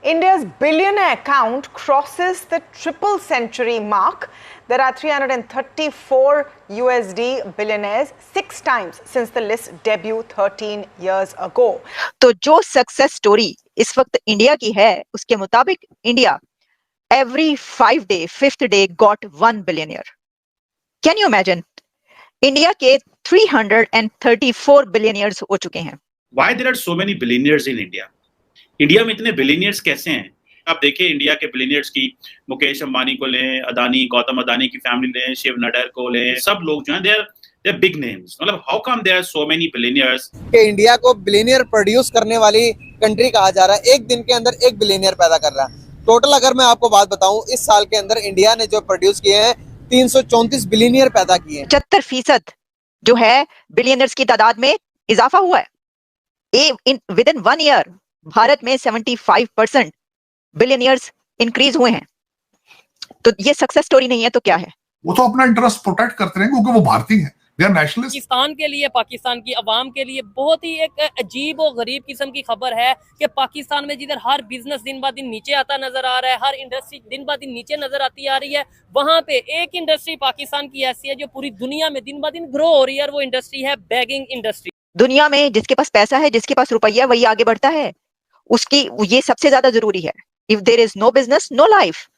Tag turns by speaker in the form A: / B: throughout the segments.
A: India's billionaire count crosses the triple century mark. There are 334 USD billionaires, 6 times since the list debuted 13 years ago.
B: तो जो success story इस वक्त India की है उसके मुताबिक India every 5 day, 5th day got 1 billionaire. Can you imagine? India के 334 billionaires हो चुके हैं.
C: Why there are so many billionaires in India? India में इतने बिलियनियर्स कैसे हैं? आप देखिए इंडिया के बिलियनियर्स की मुकेश अंबानी को लें, अदानी, गौतम अदानी की फैमिली लें, शिव नडर को लें, सब लोग जो हैं दे आर बिग नेम्स. मतलब how come there are so many billionaires?
D: कि इंडिया को बिलियनियर प्रोड्यूस करने वाली कंट्री कहा जा रहा है. एक दिन के अंदर एक बिलियनियर पैदा कर रहा है. टोटल अगर मैं आपको बात बताऊं, इस साल के अंदर इंडिया ने जो प्रोड्यूस किए हैं 334 बिलियनियर पैदा किए हैं.
B: 75% जो है बिलियनियर्स की तादाद में इजाफा हुआ है. विद इन 1 ईयर भारत में 75% बिलियनियर्स इंक्रीज हुए हैं. तो ये सक्सेस स्टोरी नहीं है तो क्या है?
E: वो तो अपना इंटरेस्ट प्रोटेक्ट करते हैं क्योंकि वो भारतीय हैं, दे आर नेशनलिस्ट.
F: पाकिस्तान के लिए, पाकिस्तान की आवाम के लिए बहुत ही एक अजीब और गरीब किस्म की खबर है कि पाकिस्तान में जिधर हर बिजनेस दिन ब दिन नीचे आता नजर आ रहा है, हर इंडस्ट्री दिन ब दिन नीचे नजर आती आ रही है, वहां पे एक इंडस्ट्री पाकिस्तान की ऐसी है जो पूरी दुनिया में दिन ब दिन ग्रो हो रही है और वो इंडस्ट्री है बैगिंग इंडस्ट्री.
B: दुनिया में जिसके पास पैसा है, जिसके पास रुपया, वही आगे बढ़ता है. उसकी ये सबसे ज्यादा जरूरी है. If there is no business, no life.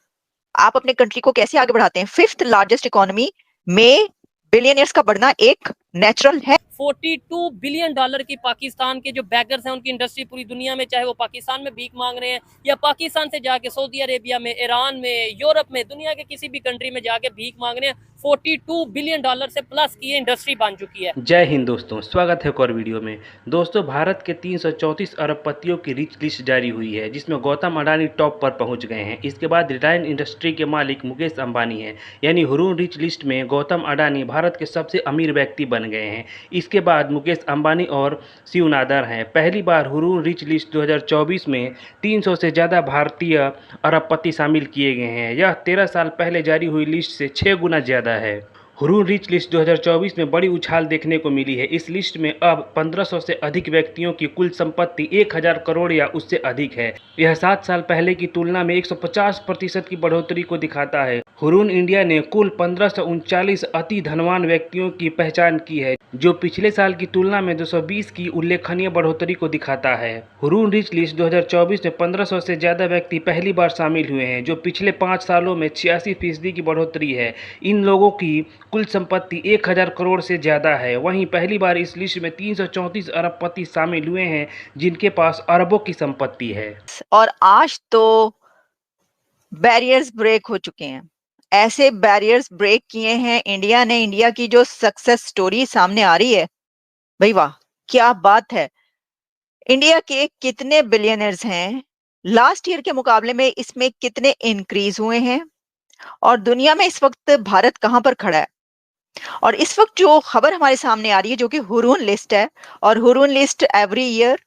B: आप अपने कंट्री को कैसे आगे बढ़ाते हैं? 5th लार्जेस्ट इकोनॉमी में बिलियनियर्स का बढ़ना एक नेचुरल है.
F: $42 बिलियन की पाकिस्तान के जो बैगर्स हैं उनकी इंडस्ट्री पूरी दुनिया में, चाहे वो पाकिस्तान में भीख मांग रहे हैं या पाकिस्तान से जाके सऊदी अरेबिया में, ईरान में, यूरोप में, दुनिया के किसी भी कंट्री में जाके भीख मांग रहे हैं. $42 बिलियन से प्लस की इंडस्ट्री बन चुकी है.
G: जय हिंद दोस्तों, स्वागत है एक और वीडियो में. दोस्तों, भारत के 334 अरबपतियों की रिच लिस्ट जारी हुई है जिसमें गौतम अडानी टॉप पर पहुंच गए हैं. इसके बाद रिलायंस इंडस्ट्री के मालिक मुकेश अंबानी हैं, यानी हुरून रिच लिस्ट में गौतम अडानी भारत के सबसे अमीर व्यक्ति बन गए हैं. इसके बाद मुकेश अंबानी और शिव नादर हैं. पहली बार हुरून रिच लिस्ट 2024 में 300 से ज़्यादा भारतीय अरबपति शामिल किए गए हैं. यह 13 साल पहले जारी हुई लिस्ट से 6 गुना ज़्यादा है. हुरून रिच लिस्ट 2024 में बड़ी उछाल देखने को मिली है. इस लिस्ट में अब 1500 से अधिक व्यक्तियों की कुल संपत्ति 1000 करोड़ या उससे अधिक है. यह 7 साल पहले की तुलना में 150% की बढ़ोतरी को दिखाता है. हुरून इंडिया ने कुल 1539 अति धनवान व्यक्तियों की पहचान की है, जो पिछले साल की तुलना में 220 की उल्लेखनीय बढ़ोतरी को दिखाता है. हुरून रिच लिस्ट 2024 में 1500 से ज़्यादा व्यक्ति पहली बार शामिल हुए हैं, जो पिछले 5 सालों में 86% की बढ़ोतरी है. इन लोगों की कुल संपत्ति 1000 करोड़ से ज़्यादा है. वहीं पहली बार इस लिस्ट में 334 अरबपति शामिल हुए हैं जिनके पास अरबों की संपत्ति है.
B: और आज तो बैरियर्स ब्रेक हो चुके हैं. ऐसे बैरियर्स ब्रेक किए हैं इंडिया ने. इंडिया की जो सक्सेस स्टोरी सामने आ रही है, भाई वाह, क्या बात है. इंडिया के कितने बिलियनर्स हैं, लास्ट ईयर के मुकाबले में इसमें कितने इंक्रीज हुए हैं, और दुनिया में इस वक्त भारत कहां पर खड़ा है. और इस वक्त जो खबर हमारे सामने आ रही है जो कि हुरून लिस्ट है, और हुरून लिस्ट एवरी ईयर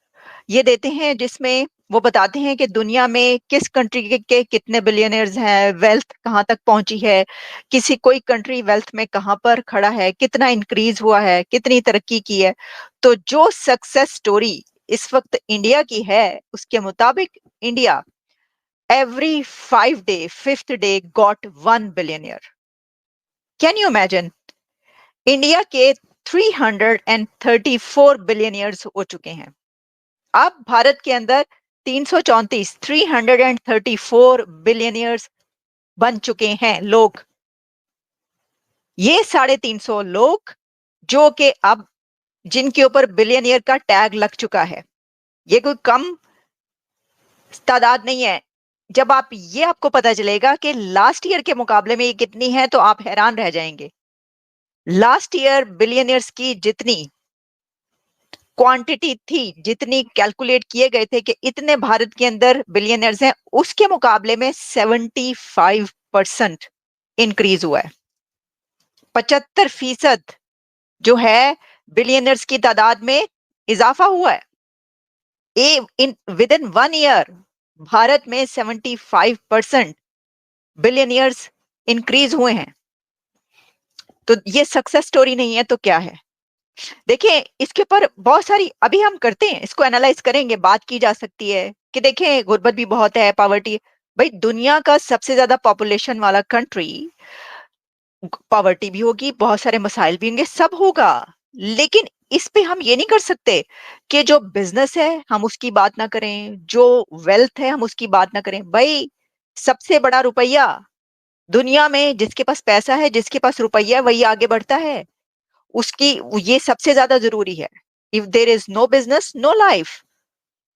B: ये देते हैं जिसमें वो बताते हैं कि दुनिया में किस कंट्री के कितने बिलियनर्स हैं, वेल्थ कहां तक पहुंची है, किसी कोई कंट्री वेल्थ में कहां पर खड़ा है, कितना इंक्रीज हुआ है, कितनी तरक्की की है. तो जो सक्सेस स्टोरी इस वक्त इंडिया की है उसके मुताबिक India every 5 day, 5th day got 1 billionaire. Can you imagine? India के 334 बिलियनियर्स हो चुके हैं. अब भारत के अंदर 334 बिलियनियर्स बन चुके हैं लोग. ये 350 लोग जो कि अब जिनके ऊपर बिलियनियर का टैग लग चुका है, ये कोई कम तादाद नहीं है. जब आपको पता चलेगा कि लास्ट ईयर के मुकाबले में ये कितनी है तो आप हैरान रह जाएंगे. लास्ट ईयर बिलियनियर्स की जितनी क्वांटिटी थी, जितनी कैलकुलेट किए गए थे कि इतने भारत के अंदर बिलियनियर्स हैं, उसके मुकाबले में 75% इंक्रीज हुआ है. 75% जो है बिलियनियर्स की तादाद में इजाफा हुआ है. विद इन 1 ईयर भारत में 75% बिलियनियर्स इंक्रीज हुए हैं. तो ये सक्सेस स्टोरी नहीं है तो क्या है? देखिए, इसके ऊपर बहुत सारी अभी हम करते हैं, इसको एनालाइज करेंगे, बात की जा सकती है कि देखें गुर्बत भी बहुत है, पॉवर्टी। भाई दुनिया का सबसे ज्यादा पॉपुलेशन वाला कंट्री, पॉवर्टी भी होगी, बहुत सारे मसाइल भी होंगे, सब होगा। लेकिन इस पे हम ये नहीं कर सकते कि जो बिजनेस है हम उसकी बात ना करें, जो वेल्थ है हम उसकी बात ना करें। भाई सबसे बड़ा रुपया दुनिया में, जिसके पास पैसा है, जिसके पास रुपया है, वही आगे बढ़ता है। उसकी ये सबसे ज्यादा जरूरी है। If there is no business no life.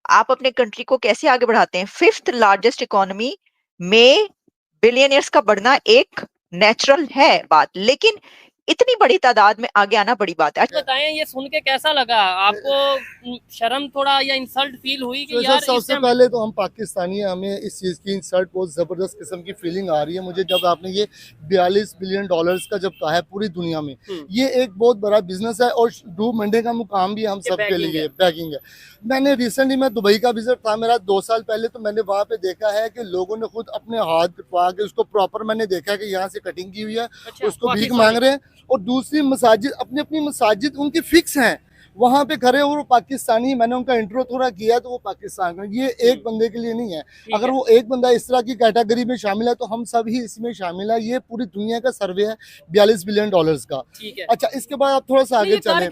B: आप अपने कंट्री को कैसे आगे बढ़ाते हैं? 5th लार्जेस्ट इकोनॉमी में बिलियनियर्स का बढ़ना एक नेचुरल है बात, लेकिन इतनी बड़ी तादाद में आगे आना बड़ी बात है।
F: बताएं ये सुन के कैसा लगा आपको? शर्म थोड़ा या इंसल्ट फील हुई कि
H: तो
F: यार
H: सबसे पहले तो हम पाकिस्तानी हैं, हमें इस चीज़ की इंसल्ट बहुत ज़बरदस्त किस्म की फीलिंग आ रही है मुझे, जब आपने ये 42 बिलियन डॉलर्स का जब कहा है पूरी दुनिया में। ये एक बहुत बड़ा बिजनेस है और डूब मंडे का मुकाम भी हम सब के लिए बैगिंग है। मैंने रिसेंटली मैं दुबई का विजिट था मेरा 2 साल पहले, तो मैंने वहाँ पे देखा है कि लोगों ने खुद अपने हाथ कटवा के उसको प्रॉपर, मैंने देखा है कि यहाँ से कटिंग की हुई है, उसको भीख मांग रहे हैं। और दूसरी मसाजिद, अपनी अपनी मसाजिद उनकी फिक्स हैं, वहाँ पे खड़े और वो पाकिस्तानी, मैंने उनका इंट्रो थोड़ा किया तो वो पाकिस्तान का, ये एक बंदे के लिए नहीं है। अगर वो एक बंदा इस तरह की कैटेगरी में शामिल है तो हम सब ही इसमें शामिल है। ये पूरी दुनिया का सर्वे है 42 बिलियन डॉलर्स का। अच्छा, इसके बाद आप थोड़ा सा आगे चलें।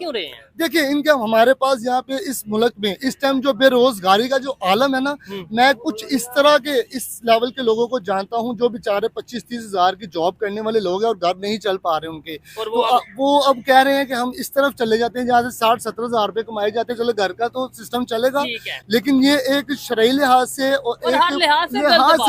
H: देखिए इनके हमारे पास यहाँ पे इस मुल्क में इस टाइम जो बेरोजगारी का जो आलम है ना, मैं कुछ इस तरह के इस लेवल के लोगों को जानता हूँ जो बेचारे 25-30 हजार की जॉब करने वाले लोग हैं और घर नहीं चल पा रहे उनके, वो अब कह रहे हैं कि हम इस तरफ चले जाते हैं जहाँ से 60-70 हजार रुपए कमाए जाते हैं, चलो घर का तो सिस्टम चलेगा। लेकिन ये एक शरई लिहाज से और एक लिहाज से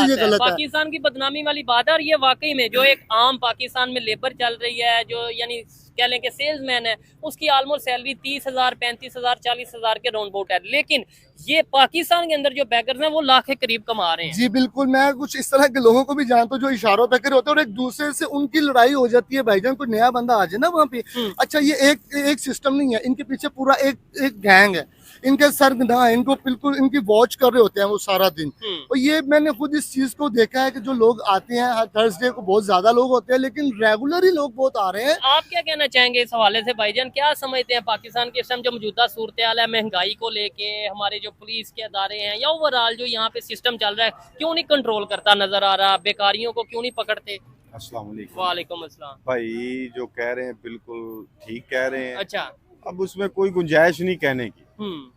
H: ये गलत है।
F: पाकिस्तान की बदनामी वाली बात है। और ये वाकई में जो एक आम पाकिस्तान में लेबर चल रही है, जो यानी कह लें कि सेल्समैन है, उसकी ऑलमोस्ट सैलरी 30,000, 35,000, 40,000 के राउंड अबाउट है। लेकिन ये पाकिस्तान के अंदर जो बैकर्स हैं वो लाख के करीब कमा रहे हैं।
H: जी बिल्कुल, मैं कुछ इस तरह के लोगों को भी जानता हूँ जो इशारों पे होते हैं और एक दूसरे से उनकी लड़ाई हो जाती है। भाईजान कोई नया बंदा आ जाए ना वहाँ पे, अच्छा ये एक सिस्टम नहीं है, इनके पीछे पूरा एक गैंग है, इनके सरगना है, इनको बिल्कुल इनकी वॉच कर रहे होते हैं वो सारा दिन। और ये मैंने खुद इस चीज को देखा है कि जो लोग आते हैं हर थर्सडे को बहुत ज्यादा लोग होते हैं, लेकिन रेगुलर ही लोग बहुत आ रहे हैं।
F: आप क्या कहना चाहेंगे इस हवाले से भाईजान? क्या समझते हैं पाकिस्तान के इस टाइम जो मौजूदा सूरत हाल है, महंगाई को लेके, हमारे जो पुलिस के अदारे हैं या ओवरऑल जो यहाँ पे सिस्टम चल रहा है, क्यों नहीं कंट्रोल करता नजर आ रहा? बेकारियों को क्यों नहीं पकड़ते?
I: अस्सलाम वालेकुम।
F: वालेकुम अस्सलाम।
I: भाई जो कह रहे हैं बिल्कुल ठीक कह रहे हैं।
F: अच्छा,
I: अब उसमें कोई गुंजाइश नहीं कहने की।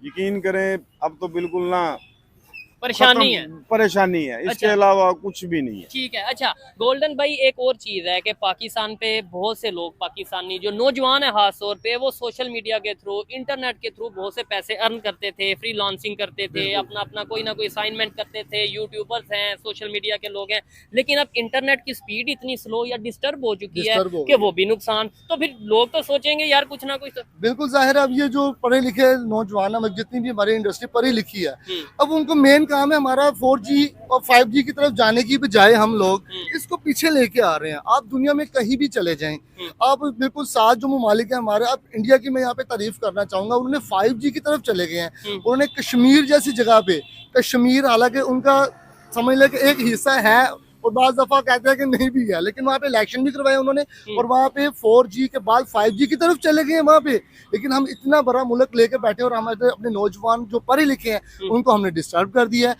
I: यकीन करें अब तो बिल्कुल ना परेशानी है, इसके अलावा कुछ भी नहीं है।
F: ठीक है। अच्छा गोल्डन भाई, एक और चीज है कि पाकिस्तान पे बहुत से लोग, पाकिस्तानी जो नौजवान है खास तौर पे, वो सोशल मीडिया के थ्रू, इंटरनेट के थ्रू बहुत से पैसे अर्न करते थे, फ्रीलांसिंग करते थे, अपना कोई ना कोई असाइनमेंट करते थे। यूट्यूबर्स हैं, सोशल मीडिया के लोग हैं, लेकिन अब इंटरनेट की स्पीड इतनी स्लो या डिस्टर्ब हो चुकी है कि वो भी नुकसान। तो फिर लोग तो सोचेंगे यार कुछ ना कुछ।
H: बिल्कुल जाहिर है, अब ये जो पढ़े लिखे नौजवान है, जितनी भी हमारी इंडस्ट्री पढ़ी लिखी है, अब उनको मेन काम है हमारा 4G और 5G की तरफ जाने की बजाय हम लोग इसको पीछे लेके आ रहे हैं। आप दुनिया में कहीं भी चले जाएं, आप बिल्कुल 7 जो ममालिक है हमारे, आप इंडिया की मैं यहाँ पे तारीफ करना चाहूंगा, उन्होंने 5G की तरफ चले गए हैं। उन्होंने कश्मीर जैसी जगह पे, कश्मीर हालांकि उनका समझ ले कि एक हिस्सा है और बाज़ दफा कहते हैं कि नहीं भी है, लेकिन वहाँ पे इलेक्शन भी करवाए उन्होंने और वहाँ पे 4G के बाद 5G की तरफ चले गए वहाँ पे। लेकिन हम इतना बड़ा मुल्क लेके बैठे और हमारे अपने नौजवान जो पढ़े लिखे हैं उनको हमने डिस्टर्ब कर दिया है।